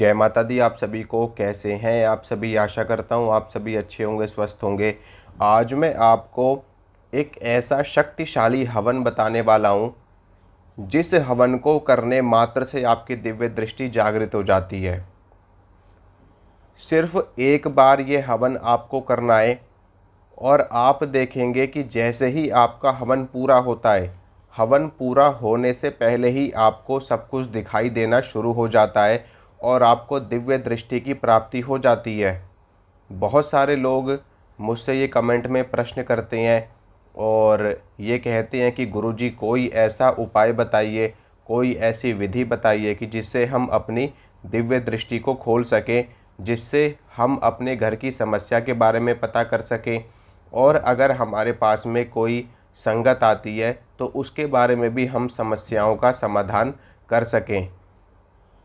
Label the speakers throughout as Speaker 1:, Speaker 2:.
Speaker 1: जय माता दी। आप सभी को कैसे हैं आप सभी। आशा करता हूँ आप सभी अच्छे होंगे, स्वस्थ होंगे। आज मैं आपको एक ऐसा शक्तिशाली हवन बताने वाला हूँ जिस हवन को करने मात्र से आपकी दिव्य दृष्टि जागृत हो जाती है। सिर्फ एक बार ये हवन आपको करना है और आप देखेंगे कि जैसे ही आपका हवन पूरा होता है, हवन पूरा होने से पहले ही आपको सब कुछ दिखाई देना शुरू हो जाता है और आपको दिव्य दृष्टि की प्राप्ति हो जाती है। बहुत सारे लोग मुझसे ये कमेंट में प्रश्न करते हैं और ये कहते हैं कि गुरुजी कोई ऐसा उपाय बताइए, कोई ऐसी विधि बताइए कि जिससे हम अपनी दिव्य दृष्टि को खोल सकें, जिससे हम अपने घर की समस्या के बारे में पता कर सकें और अगर हमारे पास में कोई संगत आती है तो उसके बारे में भी हम समस्याओं का समाधान कर सकें।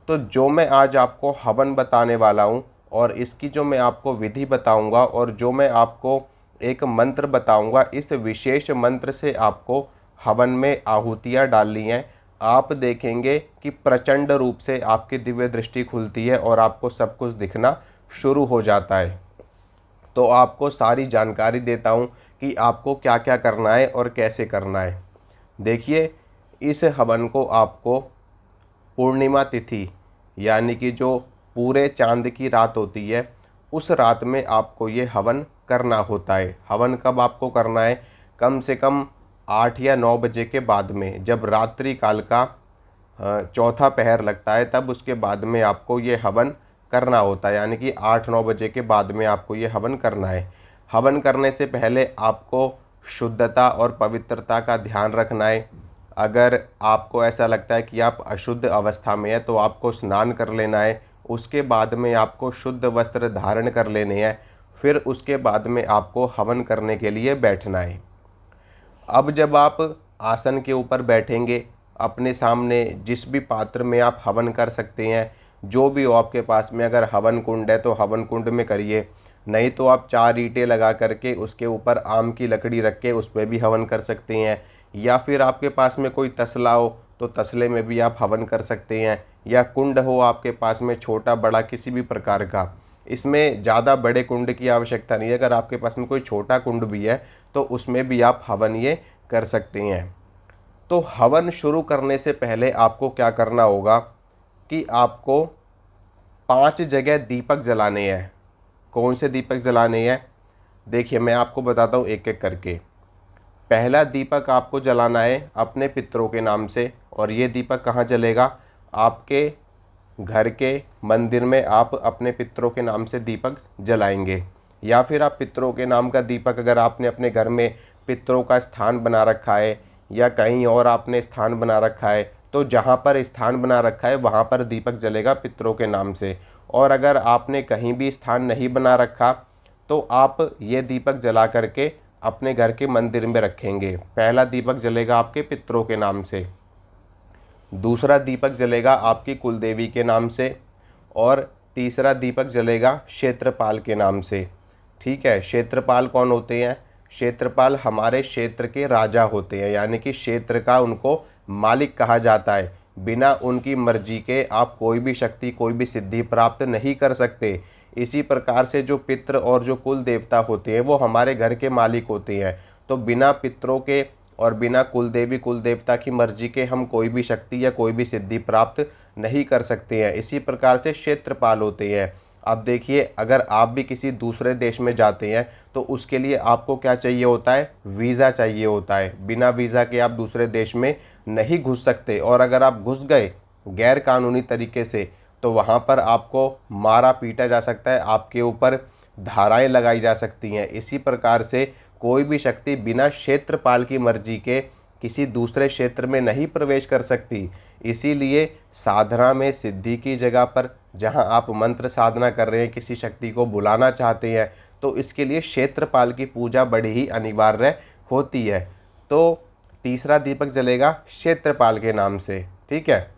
Speaker 1: तो जो मैं आज आपको हवन बताने वाला हूँ और इसकी जो मैं आपको विधि बताऊँगा और जो मैं आपको एक मंत्र बताऊँगा, इस विशेष मंत्र से आपको हवन में आहुतियाँ डालनी हैं। आप देखेंगे कि प्रचंड रूप से आपकी दिव्य दृष्टि खुलती है और आपको सब कुछ दिखना शुरू हो जाता है। तो आपको सारी जानकारी देता हूँ कि आपको क्या क्या करना है और कैसे करना है। देखिए, इस हवन को आपको पूर्णिमा तिथि यानी कि जो पूरे चांद की रात होती है, उस रात में आपको ये हवन करना होता है। हवन कब आपको करना है? कम से कम 8 या 9 बजे के बाद में, जब रात्रि काल का चौथा पहर लगता है, तब उसके बाद में आपको ये हवन करना होता है। यानी कि 8-9 बजे के बाद में आपको ये हवन करना है। हवन करने से पहले आपको शुद्धता और पवित्रता का ध्यान रखना है। अगर आपको ऐसा लगता है कि आप अशुद्ध अवस्था में है तो आपको स्नान कर लेना है। उसके बाद में आपको शुद्ध वस्त्र धारण कर लेने हैं। फिर उसके बाद में आपको हवन करने के लिए बैठना है। अब जब आप आसन के ऊपर बैठेंगे, अपने सामने जिस भी पात्र में आप हवन कर सकते हैं, जो भी हो आपके पास में, अगर हवन कुंड है तो हवन कुंड में करिए, नहीं तो आप 4 ईंटें लगा करके उसके ऊपर आम की लकड़ी रख के उस पर भी हवन कर सकते हैं। या फिर आपके पास में कोई तसला हो तो तसले में भी आप हवन कर सकते हैं। या कुंड हो आपके पास में छोटा बड़ा किसी भी प्रकार का, इसमें ज़्यादा बड़े कुंड की आवश्यकता नहीं है। अगर आपके पास में कोई छोटा कुंड भी है तो उसमें भी आप हवन ये कर सकते हैं। तो हवन शुरू करने से पहले आपको क्या करना होगा कि आपको 5 जगह दीपक जलाने हैं। कौन से दीपक जलाने हैं? देखिए, मैं आपको बताता हूँ एक एक करके। पहला दीपक आपको जलाना है अपने पितरों के नाम से, और ये दीपक कहाँ जलेगा? आपके घर के मंदिर में आप अपने पितरों के नाम से दीपक जलाएंगे। या फिर आप पितरों के नाम का दीपक, अगर आपने अपने घर में पितरों का स्थान बना रखा है या कहीं और आपने स्थान बना रखा है, तो जहाँ पर स्थान बना रखा है वहाँ पर दीपक जलेगा पितरों के नाम से। और अगर आपने कहीं भी स्थान नहीं बना रखा तो आप ये दीपक जला करके अपने घर के मंदिर में रखेंगे। पहला दीपक जलेगा आपके पितरों के नाम से, दूसरा दीपक जलेगा आपकी कुलदेवी के नाम से, और तीसरा दीपक जलेगा क्षेत्रपाल के नाम से। ठीक है, क्षेत्रपाल कौन होते हैं? क्षेत्रपाल हमारे क्षेत्र के राजा होते हैं, यानी कि क्षेत्र का उनको मालिक कहा जाता है। बिना उनकी मर्जी के आप कोई भी शक्ति, कोई भी सिद्धि प्राप्त नहीं कर सकते। इसी प्रकार से जो पितृ और जो कुल देवता होते हैं वो हमारे घर के मालिक होते हैं। तो बिना पितरों के और बिना कुलदेवी कुल देवता की मर्जी के हम कोई भी शक्ति या कोई भी सिद्धि प्राप्त नहीं कर सकते हैं। इसी प्रकार से क्षेत्रपाल होते हैं। अब देखिए, अगर आप भी किसी दूसरे देश में जाते हैं तो उसके लिए आपको क्या चाहिए होता है? वीज़ा चाहिए होता है। बिना वीज़ा के आप दूसरे देश में नहीं घुस सकते, और अगर आप घुस गए गैर कानूनी तरीके से तो वहाँ पर आपको मारा पीटा जा सकता है, आपके ऊपर धाराएं लगाई जा सकती हैं। इसी प्रकार से कोई भी शक्ति बिना क्षेत्रपाल की मर्जी के किसी दूसरे क्षेत्र में नहीं प्रवेश कर सकती। इसीलिए साधना में सिद्धि की जगह पर, जहां आप मंत्र साधना कर रहे हैं, किसी शक्ति को बुलाना चाहते हैं, तो इसके लिए क्षेत्रपाल की पूजा बड़ी ही अनिवार्य होती है। तो तीसरा दीपक जलेगा क्षेत्रपाल के नाम से। ठीक है,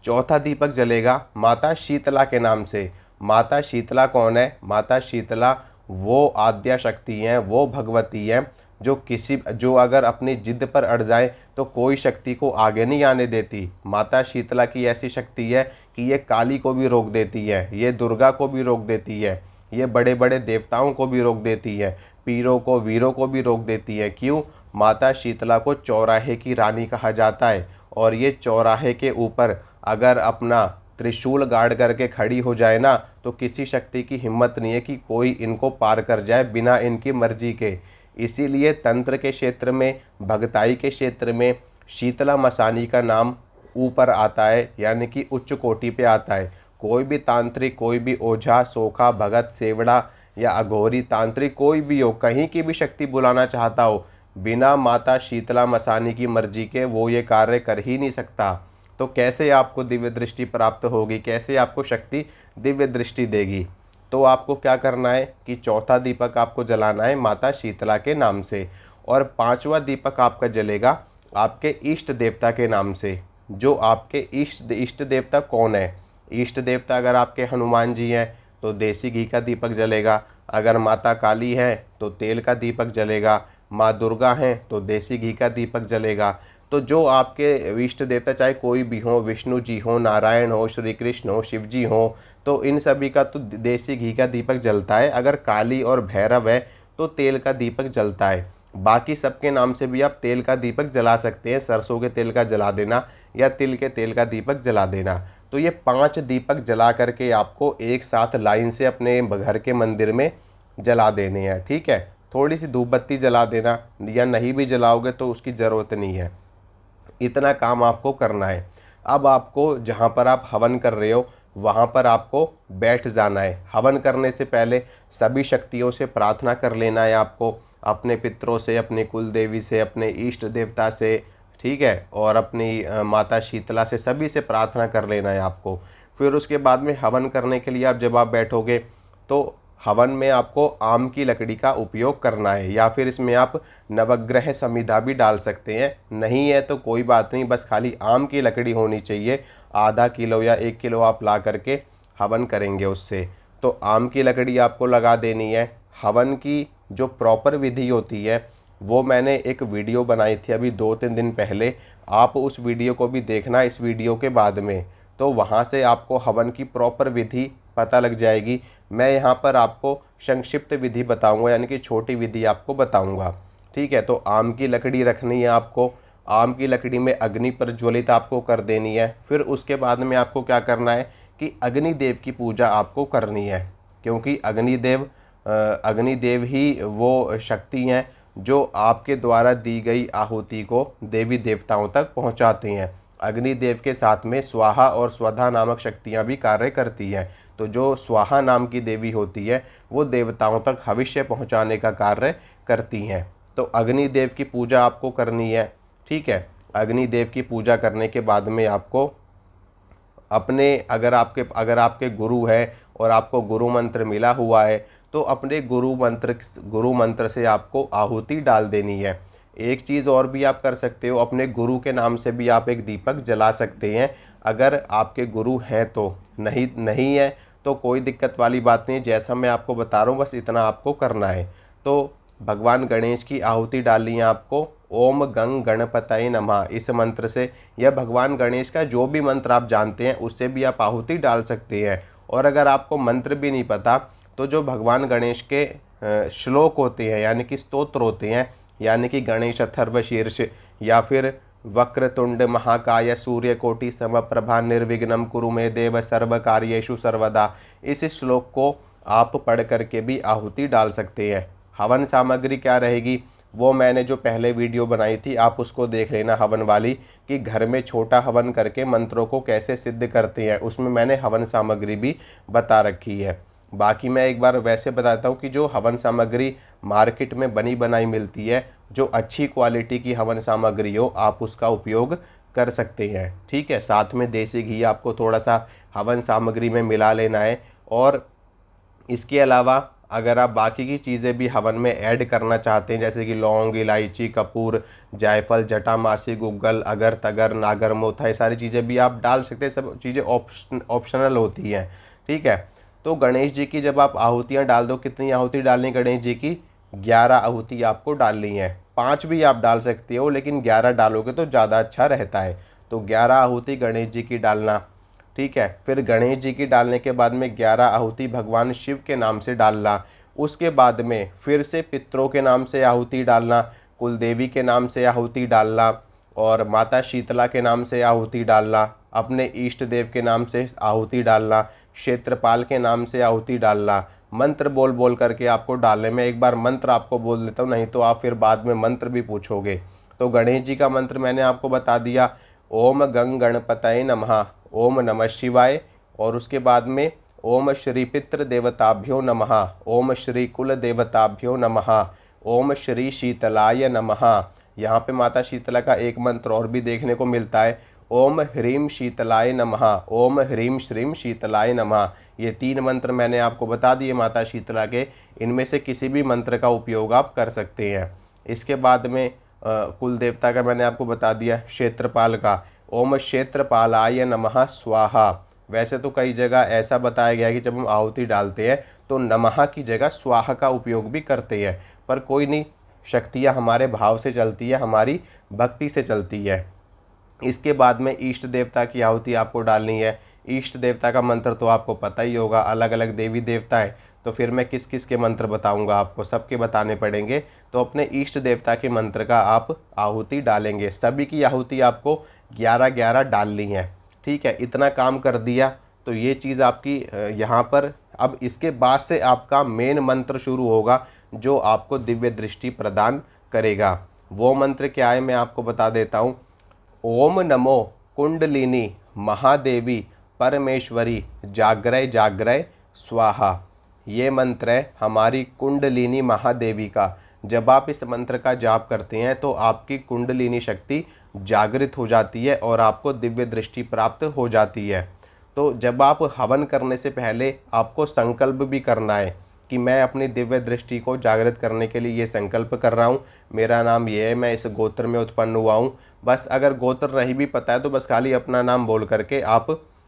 Speaker 1: चौथा दीपक जलेगा माता शीतला के नाम से। माता शीतला कौन है? माता शीतला वो आद्या शक्ति हैं, वो भगवती हैं जो अगर अपनी जिद पर अड़ जाए तो कोई शक्ति को आगे नहीं आने देती। माता शीतला की ऐसी शक्ति है कि ये काली को भी रोक देती है, ये दुर्गा को भी रोक देती है, ये बड़े बड़े देवताओं को भी रोक देती है, पीरों को वीरों को भी रोक देती है। क्यों? माता शीतला को चौराहे की रानी कहा जाता है, और ये चौराहे के ऊपर अगर अपना त्रिशूल गाड़ करके खड़ी हो जाए ना, तो किसी शक्ति की हिम्मत नहीं है कि कोई इनको पार कर जाए बिना इनकी मर्जी के। इसीलिए तंत्र के क्षेत्र में, भगताई के क्षेत्र में शीतला मसानी का नाम ऊपर आता है, यानी कि उच्च कोटि पे आता है। कोई भी तांत्रिक, कोई भी ओझा, सोखा, भगत, सेवड़ा या अघोरी तांत्रिक कोई भी हो, कहीं की भी शक्ति बुलाना चाहता हो, बिना माता शीतला मसानी की मर्जी के वो ये कार्य कर ही नहीं सकता। तो कैसे आपको दिव्य दृष्टि प्राप्त होगी, कैसे आपको शक्ति दिव्य दृष्टि देगी? तो आपको क्या करना है कि चौथा दीपक आपको जलाना है माता शीतला के नाम से, और पांचवा दीपक आपका जलेगा आपके इष्ट देवता के नाम से। जो आपके इष्ट देवता कौन है? इष्ट देवता अगर आपके हनुमान जी हैं तो देसी घी का दीपक जलेगा, अगर माता काली है तो तेल का दीपक जलेगा, माँ दुर्गा हैं तो देसी घी का दीपक जलेगा। तो जो आपके इष्ट देवता चाहे कोई भी हो, विष्णु जी हो, नारायण हो, श्री कृष्ण हो, शिव जी हो, तो इन सभी का तो देसी घी का दीपक जलता है। अगर काली और भैरव है तो तेल का दीपक जलता है। बाकी सबके नाम से भी आप तेल का दीपक जला सकते हैं, सरसों के तेल का जला देना या तिल के तेल का दीपक जला देना। तो ये 5 दीपक जला करके आपको एक साथ लाइन से अपने घर के मंदिर में जला देने हैं, ठीक है। थोड़ी सी धूप बत्ती जला देना, या नहीं भी जलाओगे तो उसकी ज़रूरत नहीं है। इतना काम आपको करना है। अब आपको जहाँ पर आप हवन कर रहे हो वहाँ पर आपको बैठ जाना है। हवन करने से पहले सभी शक्तियों से प्रार्थना कर लेना है आपको, अपने पितरों से, अपने कुल देवी से, अपने इष्ट देवता से, ठीक है, और अपनी माता शीतला से, सभी से प्रार्थना कर लेना है आपको। फिर उसके बाद में हवन करने के लिए जब आप बैठोगे तो हवन में आपको आम की लकड़ी का उपयोग करना है, या फिर इसमें आप नवग्रह समिधा भी डाल सकते हैं। नहीं है तो कोई बात नहीं, बस खाली आम की लकड़ी होनी चाहिए। आधा किलो या 1 किलो आप ला करके हवन करेंगे उससे। तो आम की लकड़ी आपको लगा देनी है। हवन की जो प्रॉपर विधि होती है वो मैंने एक वीडियो बनाई थी अभी 2-3 दिन पहले, आप उस वीडियो को भी देखना इस वीडियो के बाद में। तो वहाँ से आपको हवन की प्रॉपर विधि पता लग जाएगी। मैं यहाँ पर आपको संक्षिप्त विधि बताऊंगा, यानी कि छोटी विधि आपको बताऊंगा, ठीक है। तो आम की लकड़ी रखनी है आपको, आम की लकड़ी में अग्नि प्रज्वलित आपको कर देनी है। फिर उसके बाद में आपको क्या करना है कि अग्निदेव की पूजा आपको करनी है, क्योंकि अग्निदेव ही वो शक्ति हैं जो आपके द्वारा दी गई आहुति को देवी देवताओं तक पहुंचाते हैं। अग्निदेव के साथ में स्वाहा और स्वधा नामक शक्तियां भी कार्य करती हैं। तो जो स्वाहा नाम की देवी होती है वो देवताओं तक भविष्य पहुंचाने का कार्य करती हैं। तो अग्निदेव की पूजा आपको करनी है, ठीक है। अग्निदेव की पूजा करने के बाद में आपको अपने अगर आपके गुरु है और आपको गुरु मंत्र मिला हुआ है तो अपने गुरु मंत्र से आपको आहुति डाल देनी है। एक चीज़ और भी आप कर सकते हो, अपने गुरु के नाम से भी आप एक दीपक जला सकते हैं, अगर आपके गुरु हैं तो। नहीं है तो कोई दिक्कत वाली बात नहीं, जैसा मैं आपको बता रहा हूँ बस इतना आपको करना है। तो भगवान गणेश की आहुति डालनी है आपको, ओम गंग गणपतये नमः इस मंत्र से, या भगवान गणेश का जो भी मंत्र आप जानते हैं उससे भी आप आहुति डाल सकते हैं। और अगर आपको मंत्र भी नहीं पता तो जो भगवान गणेश के श्लोक होते हैं, यानी कि स्तोत्र होते हैं, यानी कि गणेश अथर्व शीर्ष या फिर वक्रतुंड महाकाय सूर्यकोटि समप्रभा निर्विघ्नं कुरु मे देव सर्व कार्येषु सर्वदा, इस श्लोक को आप पढ़ करके भी आहुति डाल सकते हैं। हवन सामग्री क्या रहेगी वो मैंने जो पहले वीडियो बनाई थी आप उसको देख लेना, हवन वाली, कि घर में छोटा हवन करके मंत्रों को कैसे सिद्ध करते हैं, उसमें मैंने हवन सामग्री भी बता रखी है। बाकी मैं एक बार वैसे बताता हूँ कि जो हवन सामग्री मार्केट में बनी बनाई मिलती है, जो अच्छी क्वालिटी की हवन सामग्री हो आप उसका उपयोग कर सकते हैं, ठीक है। साथ में देसी घी आपको थोड़ा सा हवन सामग्री में मिला लेना है। और इसके अलावा अगर आप बाकी की चीज़ें भी हवन में ऐड करना चाहते हैं, जैसे कि लौंग, इलायची, कपूर, जायफल, जटामासी, गुग्गल, अगर तगर, नागर मोथा, ये सारी चीज़ें भी आप डाल सकते हैं। सब चीज़ें ऑप्शनल होती हैं, ठीक है। तो गणेश जी की जब आप आहुतियाँ डाल दो, कितनी आहुति डालनी गणेश जी की? 11 आहुति आपको डालनी है। 5 भी आप डाल सकते हो लेकिन 11 डालोगे तो ज़्यादा अच्छा रहता है। तो 11 आहुति गणेश जी की डालना। ठीक है। फिर गणेश जी की डालने के बाद में 11 आहुति भगवान शिव के नाम से डालना। उसके बाद में फिर से पितरों के नाम से आहुति डालना, कुल देवी के नाम से आहुति डालना और माता शीतला के नाम से आहुति डालना, अपने इष्ट देव के नाम से आहुति डालना, क्षेत्रपाल के नाम से आहुति डालना। मंत्र बोल बोल करके आपको डालने में, एक बार मंत्र आपको बोल देता हूँ, नहीं तो आप फिर बाद में मंत्र भी पूछोगे। तो गणेश जी का मंत्र मैंने आपको बता दिया, ओम गंग गणपतये नमः, ओम नमः शिवाय। और उसके बाद में ओम श्री पितृ देवताभ्यो नमः, ओम श्री कुल देवताभ्यो नमः, ओम श्री शीतलाय नमः। यहाँ पे माता शीतला का एक मंत्र और भी देखने को मिलता है, ओम ह्रीम शीतलाय नमः, ओम ह्रीम श्रीम शीतलाय नमः। ये 3 मंत्र मैंने आपको बता दिए माता शीतला के, इनमें से किसी भी मंत्र का उपयोग आप कर सकते हैं। इसके बाद में कुल देवता का मैंने आपको बता दिया, क्षेत्रपाल का, ओम क्षेत्रपालाय नमः स्वाहा। वैसे तो कई जगह ऐसा बताया गया है कि जब हम आहुति डालते हैं तो नमः की जगह स्वाहा का उपयोग भी करते हैं, पर कोई नहीं, शक्तियाँ हमारे भाव से चलती है, हमारी भक्ति से चलती है। इसके बाद में इष्ट देवता की आहुति आपको डालनी है। इष्ट देवता का मंत्र तो आपको पता ही होगा, अलग अलग देवी देवता हैं, तो फिर मैं किस किस के मंत्र बताऊंगा आपको, सबके बताने पड़ेंगे। तो अपने इष्ट देवता के मंत्र का आप आहुति डालेंगे। सभी की आहुति आपको 11-11 डालनी है, ठीक है। इतना काम कर दिया तो ये चीज़ आपकी यहाँ पर। अब इसके बाद से आपका मेन मंत्र शुरू होगा जो आपको दिव्य दृष्टि प्रदान करेगा। वो मंत्र क्या है मैं आपको बता देता हूँ। ओम नमो कुंडलिनी महादेवी परमेश्वरी जागरय जागरय स्वाहा। ये मंत्र है हमारी कुंडलिनी महादेवी का। जब आप इस मंत्र का जाप करते हैं तो आपकी कुंडलिनी शक्ति जागृत हो जाती है और आपको दिव्य दृष्टि प्राप्त हो जाती है। तो जब आप हवन करने से पहले आपको संकल्प भी करना है कि मैं अपनी दिव्य दृष्टि को जागृत करने के लिए ये संकल्प कर रहा हूँ, मेरा नाम ये है, मैं इस गोत्र में उत्पन्न हुआ हूँ। बस अगर गोत्र नहीं भी पता है तो बस खाली अपना नाम बोल करके आप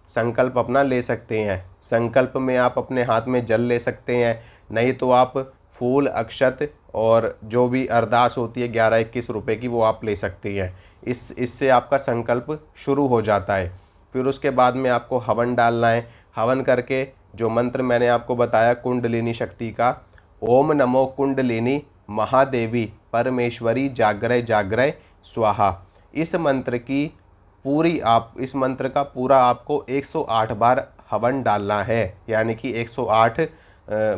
Speaker 1: संकल्प अपना ले सकते हैं। संकल्प में आप अपने हाथ में जल ले सकते हैं, नहीं तो आप फूल, अक्षत और जो भी अरदास होती है 11-21 रुपए की, वो आप ले सकते हैं। इससे आपका संकल्प शुरू हो जाता है। फिर उसके बाद में आपको हवन डालना है। हवन करके जो मंत्र मैंने आपको बताया कुंडलिनी शक्ति का, ओम नमो कुंडलिनी महादेवी परमेश्वरी जागरय जागरय स्वाहा, इस मंत्र का पूरा आपको 108 बार हवन डालना है। यानी कि 108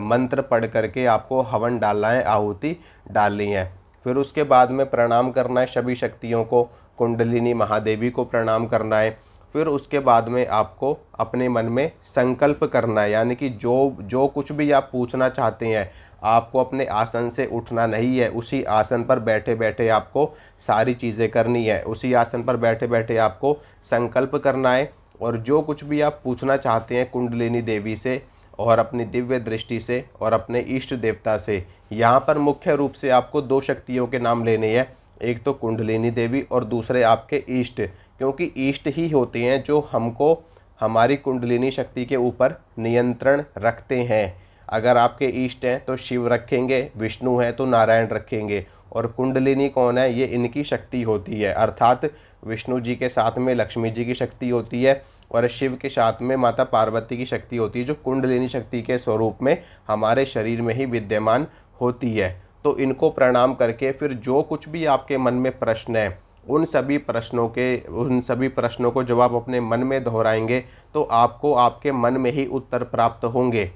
Speaker 1: मंत्र पढ़ करके आपको हवन डालना है, आहुति डालनी है। फिर उसके बाद में प्रणाम करना है सभी शक्तियों को, कुंडलिनी महादेवी को प्रणाम करना है। फिर उसके बाद में आपको अपने मन में संकल्प करना है, यानी कि जो कुछ भी आप पूछना चाहते हैं, आपको अपने आसन से उठना नहीं है, उसी आसन पर बैठे बैठे आपको सारी चीज़ें करनी है। उसी आसन पर बैठे बैठे आपको संकल्प करना है और जो कुछ भी आप पूछना चाहते हैं कुंडलिनी देवी से और अपनी दिव्य दृष्टि से और अपने इष्ट देवता से। यहाँ पर मुख्य रूप से आपको 2 शक्तियों के नाम लेने हैं, एक तो कुंडलिनी देवी और दूसरे आपके इष्ट, क्योंकि इष्ट ही होते हैं जो हमको हमारी कुंडलिनी शक्ति के ऊपर नियंत्रण रखते हैं। अगर आपके इष्ट हैं तो शिव रखेंगे, विष्णु है तो नारायण रखेंगे, और कुंडलिनी कौन है, ये इनकी शक्ति होती है। अर्थात विष्णु जी के साथ में लक्ष्मी जी की शक्ति होती है और शिव के साथ में माता पार्वती की शक्ति होती है, जो कुंडलिनी शक्ति के स्वरूप में हमारे शरीर में ही विद्यमान होती है। तो इनको प्रणाम करके फिर जो कुछ भी आपके मन में प्रश्न है, उन सभी प्रश्नों को जब आप अपने मन में दोहराएंगे तो आपको आपके मन में ही उत्तर प्राप्त होंगे।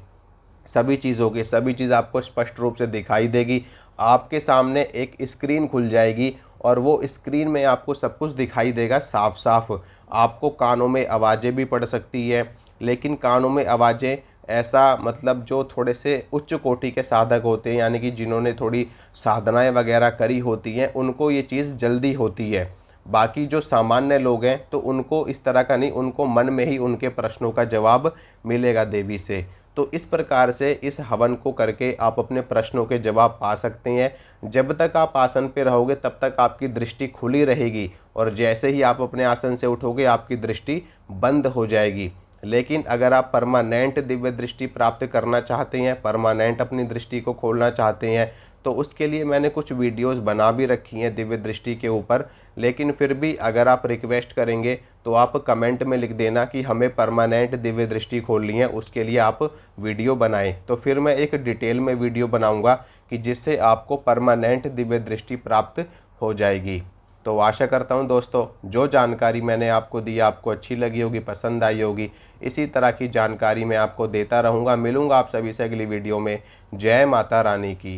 Speaker 1: सभी चीज़ आपको स्पष्ट रूप से दिखाई देगी। आपके सामने एक स्क्रीन खुल जाएगी और वो स्क्रीन में आपको सब कुछ दिखाई देगा साफ साफ। आपको कानों में आवाज़ें भी पड़ सकती है, लेकिन कानों में आवाज़ें ऐसा मतलब जो थोड़े से उच्च कोटि के साधक होते हैं, यानी कि जिन्होंने थोड़ी साधनाएं वगैरह करी होती हैं, उनको ये चीज़ जल्दी होती है। बाकी जो सामान्य लोग हैं तो उनको इस तरह का नहीं, उनको मन में ही उनके प्रश्नों का जवाब मिलेगा देवी से। तो इस प्रकार से इस हवन को करके आप अपने प्रश्नों के जवाब पा सकते हैं। जब तक आप आसन पे रहोगे तब तक आपकी दृष्टि खुली रहेगी और जैसे ही आप अपने आसन से उठोगे आपकी दृष्टि बंद हो जाएगी। लेकिन अगर आप परमानेंट दिव्य दृष्टि प्राप्त करना चाहते हैं, परमानेंट अपनी दृष्टि को खोलना चाहते हैं, तो उसके लिए मैंने कुछ वीडियोस बना भी रखी हैं दिव्य दृष्टि के ऊपर। लेकिन फिर भी अगर आप रिक्वेस्ट करेंगे तो आप कमेंट में लिख देना कि हमें परमानेंट दिव्य दृष्टि खोलनी है, उसके लिए आप वीडियो बनाएं। तो फिर मैं एक डिटेल में वीडियो बनाऊंगा कि जिससे आपको परमानेंट दिव्य दृष्टि प्राप्त हो जाएगी। तो आशा करता हूं दोस्तों जो जानकारी मैंने आपको दी आपको अच्छी लगी होगी, पसंद आई होगी। इसी तरह की जानकारी मैं आपको देता रहूँगा। मिलूँगा आप सभी से अगली वीडियो में। जय माता रानी की।